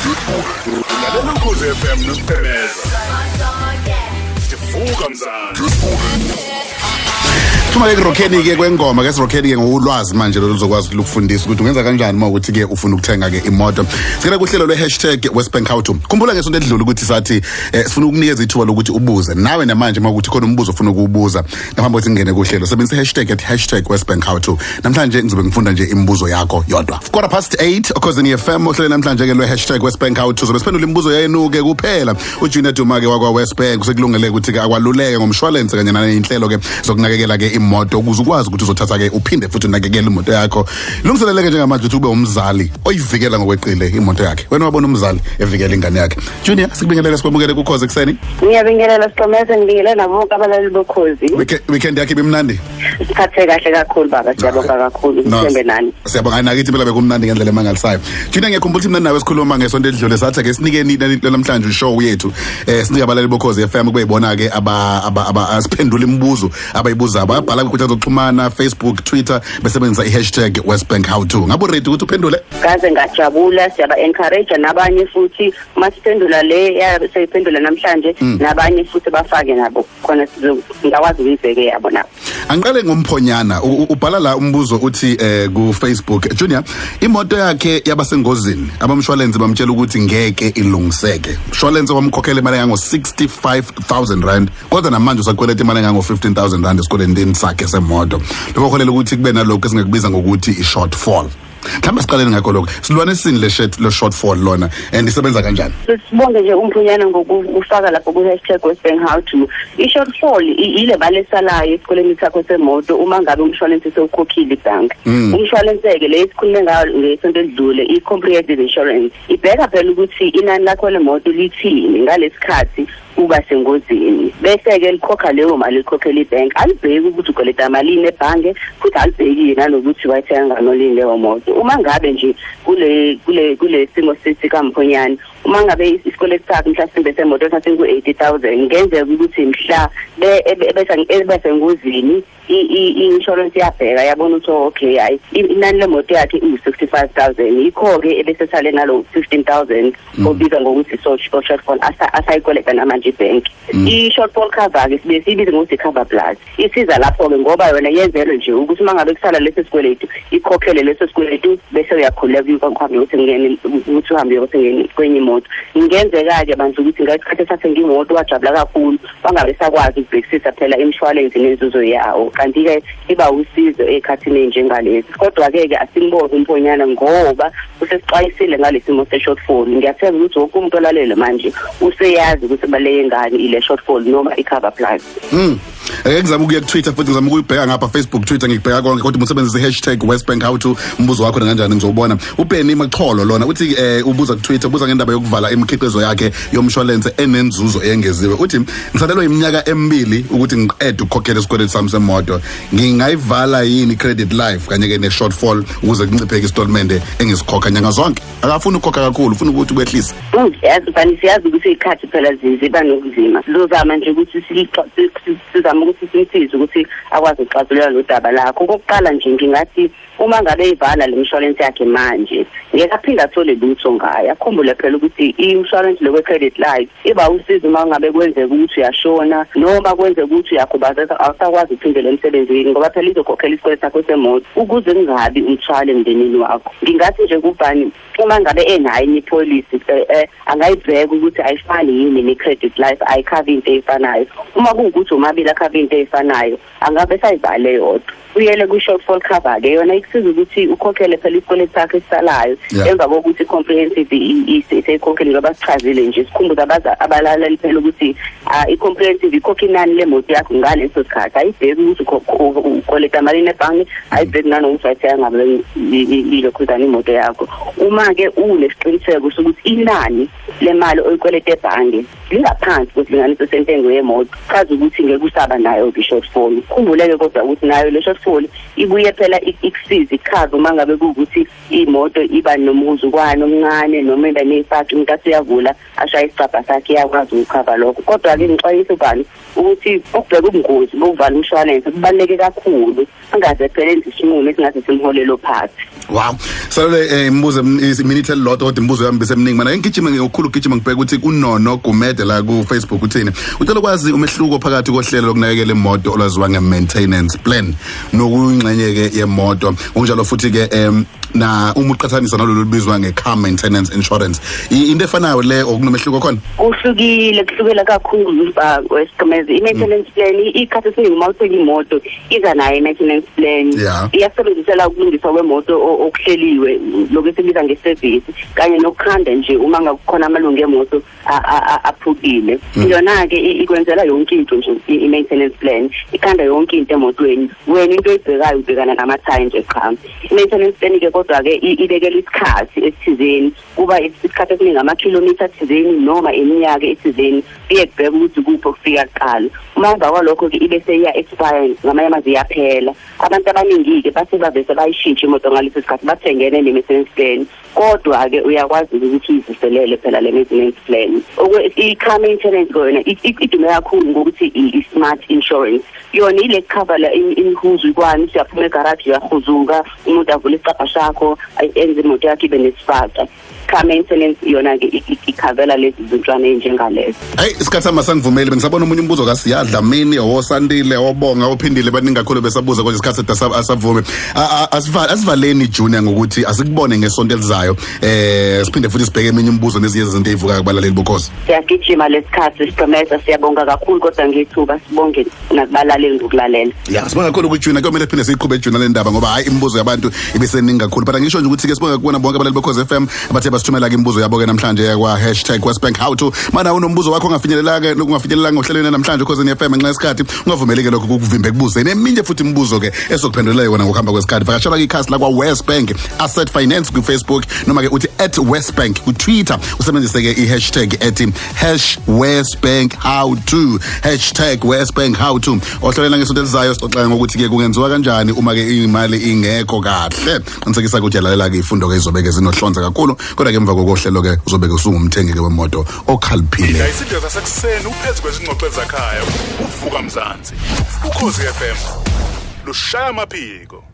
Lalela Ukhozi FM noSipheleza. Sifuka mzana. Thuma ke Rockeni ke kwengoma ke Rockeni ke ngolwazi manje loluzokwazi ukufundisa ukuthi ungenza kanjani mawukuthi ke ufuna ukuthenga ke imoto. Sikela kuhlelo lwe#Westbank How To. Khumbula ngesonto edlule ukuthi sathi sifuna ukunikeza ithuba lokuthi ubuze. Nawe namanje mawukuthi khona umbuzo ufuna ukubuza ngaphambi kokuthi ngene kuhlelo. Sebenzisa #Westbank How To. Namhlanje ngizobe ngifunda nje imibuzo yakho yodwa. 8:15 Ukhozi FM ohlele namhlanje ke lwe#Westbank How To. Zobe siphendula imibuzo yenu ke kuphela. uJunior Duma ke wakwa Westbank usekulungele ukuthi ke akwaluleke ngomshwalense kanye nanenhlelo ke zokunakekela ke imoto ukuze ukwazi ukuthi uzothatha ke uphinde futhi unakekele imoto yakho. Lungiseleleke njengamanje ukuthi ube umzali oyivikela ngokweqile imoto yakhe. Wena wabona umzali evikela ingane yakhe. Junior sikubingelela sikwamukele kuKhozi ekseni. Ngiyabingelela Siqomeza ngibingelela nabo abalali bokhozi. Weekend yakhe bimnandi. Siphathe kahle kakhulu baba siyabonga kakhulu uthembe nani. Siyabonga nakithi phela bekumnandi ngendlela emangalisayo. Junior ngiyakhumbula ukuthi mina nawe sikhuluma ngesonto edlule sathi ke sinike namhlanje ishow yethu sinika abalali bokhozi FM kube yibona ke asiphendula imibuzo abayibuza ababhala ku zokuxhumana Facebook Twitter besebenzisa #Westbank How To. Ngabe ready ukuthi uphendule? Kaze ngajabula siyaba encourage nabanye futhi masiphendula le seyiphendula namhlanje nabanye futhi bafake nabo khona ngikwazi ukuyibheke yabo nabo. Angiqale ngomphonyana ubhala la umbuzo uthi ku Facebook Junior imoto yakhe yabasengozini abamshwalense bamtshela ukuthi ngeke ilungiseke. Umshwalense wamkhokhela imali engango 65,000 rand kodwa namanje usakweleta imali engango 15,000 rand esikoleni sakhe semoto. Lokho kholela ukuthi kube nalokho esingekubiza ngokuthi i-shortfall. Mhlawumbe siqaleni ngakho lokho. Silwane sini le shortfall lona and isebenza kanjani? Sibonge nje umphonyana ngokufaka lapho ku #Westbank How To. I-shortfall ile balesalayo esikoleni sakho semoto uma ngabe umshwalense sewukhokhile ibhanki. Umshwalense ke le sikhulume ngayo ngesonto edlule i-comprehensive insurance. Ibheka phela ukuthi inani lakho lemoto lithini ngalesikhathi uba sengozini. Bese ke likhokha leyo mali likhokhela ibhanki. Alibheki ukuthi ukoleta malini ebhange futhi alibheki nanokuthi wayithenga nolini leyo moto. Uma ngabe nje kule simo sithi kaMphonyana uma ngabe isikweletu sakhe mhlawumbe semoto sathi ku 80,000 ngenzeka ukuthi mhla ebese ngozini i-insurance yabheka yabona ukuthi okay hayi inani lemoto yakhe u65,000 ikho ke ebese sale nalo 15,000 obiza ngokuthi shortfall asayikoleka namanje ibhank. I-shortfall cover ke sibe sibiza ngokuthi cover plus isiza lapho ke ngoba yona yenzelwe nje ukuthi uma ngabe kusala leso sikweletu ikhokhele leso sikweletu bese uyakhuleka ukuhambe ukuthi uhambe uyothenga kwenye imoto. Ingenzeka ke bantu ukuthi ngasikhathi sathe ngimoto wajabula kakhulu bangabe sakwazi ukubhekisisa phela insurance nenzuzo yawo kanti ke iba usizo ekhathini njengalezi. Kodwa ke asimboze umphonyana ngoba usesixwayisile ngalesimo se-shortfall. Ngiyathemba ukuthi wonke umuntu olalele manje useyazi ukuthi baleke ngani ile shortfall noma i-cover plus. Ngizama ukuya ku Twitter futhi ngizama ukuyibheka ngapha Facebook Twitter ngibheka konke kodwa usebenzisa #Westbank How To. Umbuzo wakho kanjani ngizobona. Upenny Maxholo lona uthi ubuza ku Twitter ubuza ngendaba yokuvala imikhiqizo yakhe yomshwalense enenzuzo eyengeziwe. Uthi ngisalelwe iminyaka emibili ukuthi ngiqede ukukhokhela isikweletu sami semoto. Ngingayivala yini credit life kanye ke ne-shortfall ukuze kuncipheke installment engisikhokha nyanga zonke? Akafuni ukukhokha kakhulu ufuna ukuthi ukwehlisa. Siyazi ukuthi ikhathi phela ziba nokuzima. Sizama nje ukuthi sizama ukuthi simsize ukuthi akwazi ukuxazulula lo daba lakho. Kokuqala nje ngingathi uma ngabe ivala le insurance yakhe manje ngeke aphinde athole lutho ngayo. Akhumbule phela ukuthi i-insurance le credit life iba usizo uma ngabe kwenzeka ukuthi uyashona noma kwenzeka ukuthi uyakhubazeka awusakwazi ukuphindela emsebenzini ngoba phela izokhokhela isikweletu sakho semoto ukuze kungabi umthwalo emndenini wakho. Ngingathi nje kubani uma ngabe enayo ipolicy angayibheka ukuthi ayifani yini ne-credit life ayikhava into efanayo. Uma kuwukuthi umabili akhava into efanayo angabe sayivale yodwa. Uyele ku-shortfall cover ke yona ikusiza ukuthi ukhokhele phela isikweletu sakho esisalayo emva kokuthi i-comprehensive iseyikhokhele ngoba sichazile nje sikhumbuza abalaleli phela ukuthi i-comprehensive ikhokha inani lemoto yakho ngaleso sikhathi ayibheki ukuthi ukoleta malini ebhange ayibheki nanokuthi wayithenga ngabe ilokhuzana imoto yakho. Uma ke unesiqiniseko sokuthi inani lemali oyikoleta ebhange lingaphansi kwesilinganiso sentengo yemoto chaza ukuthi ngeke usaba nayo i-shortfall. Khumbuleke kodwa ukuthi nayo le shortfall ibuye phela ikusiza ikhava uma ngabe kuwukuthi imoto iba nomuzukwane omncane noma iba nefaki umuntu asiyavula ashaya isicabha sakhe iyakwazi ukukhava lokho. Kodwa ke ngixwayisa ubani ukuthi ukubheka ubungozi bokuvala umshwalense kubaluleke kakhulu angaze phelele isinqumo esingathi simholelo phansi. Wow. Salole imbuzo iminute elilodwa kodwa imbuzo yami besemningi mana ngigijima ngokukhulu ugijima ngibheka ukuthi kunono Gumede la ku Facebook uthini. Ucela ukwazi umehluko phakathi kohlelo lokunakekela imoto olwaziwa nge-maintenance plan nokuyingxenye ke yemoto. Unjalo futhi ke na uma uqhathanisa nalolu libizwa nge-car maintenance insurance. Into efanayo le okunomehluko khona? Kuhlukile kakhulu wesiqhemezi. I-maintenance plan ikhathi esiningi uma uthenga imoto iza nayo i-maintenance plan. Iyasebenzisela ukulungiswa kwemoto okuhleliwe lokusebenza ngeservice kanye nokukhanda nje uma ngakukhona amalungu emoto aphukile. Yona ke ikwenzela yonke into nje i-maintenance plan ikhanda yonke into emotweni. Wena into oyibhekayo ubhekana nama-time nje qha. I-maintenance plan ke kodwa ke ibekela isikhathi esithizeni kuba isikhathi esiningi ama-kilometer thizeni noma iminyaka ethizeni iyekubheka ukuthi kuphi okufika kuqala. Uma emva kwalokho ke ibe seyiya-expire ngamanye amazwi iyaphela. Abantu abaningi-ke bathi bavese bayishintshe imoto ngaleso sikhathi bathengene ne-maintenance plan kodwa ke uyakwazi ukuthi uyivuselele phela le maintenance plan. I-car maintenance yona idume kakhulu ngokuthi i-smart insurance. Yona ile cover la imhuzu kwani siyaphuma egarage yahuzuka umuntu avule isicabha sakho enze imoto yakhe ibe nesifaka. Car maintenance yona ke ikhavela lezi zintwana enjengalezo. Hey isikhathi amasangivumeli bengisabona umunye umbuzo kaSiyadla mini owosandile obonga ophindile baningi kakhulu besabuza konke isikhathi asavume. Asivaleni Junior ngokuthi asikubone ngesonto elizayo siphinde futhi sibheke eminye imibuzo nezinye izinto ezivuka kubalaleli bokhozi. Siyagijima lesikhathi siqhemeza siyabonga kakhulu kodwa ngithuba sibonge nakubalaleli ngokulalela. Yeah sibonga kakhulu kuJunior kumele siphinde siqhube eJunior le ndaba ngoba hayi imibuzo yabantu ibeseningi kakhulu but ngisho nje ukuthi ke sibonga kubona bonke abalaleli bokhozi FM abathe basithumela ke imibuzo yabo ke namhlanje kwa #WestBankHowTo. Mana unombuzo wakho ongafinyelelanga nokungafinyelelanga ohlelweni namhlanje ukhosini FM ngenxa yesikhathi ungavumeleke lokho kukuvimbe kubuze neminye futhi imibuzo ke esokuphendula yona ngokuhamba kwesikhathi vakashela ikhasi la kwa Westbank Asset Finance ku Facebook noma ke uthi @Westbank ku Twitter usebenzise ke i-hashtag #WestBankHowTo #WestBankHowTo. Ohlelela ngesonto elizayo sixoxa ngokuthi ke kungenziwa kanjani uma ke imali ingekho kahle. Ngisekisa ukuthi yalalela ke ifundo ke izobeke zinohlonza kakhulu kodwa ke emva kokuhlelo ke uzobeke usungumthengi ke wemoto okhaliphile. Izinto zasekuseni uphethe kwezingxoxo ezakhaya uvuka Mzansi. Ukhozi FM lushaya amaphiko.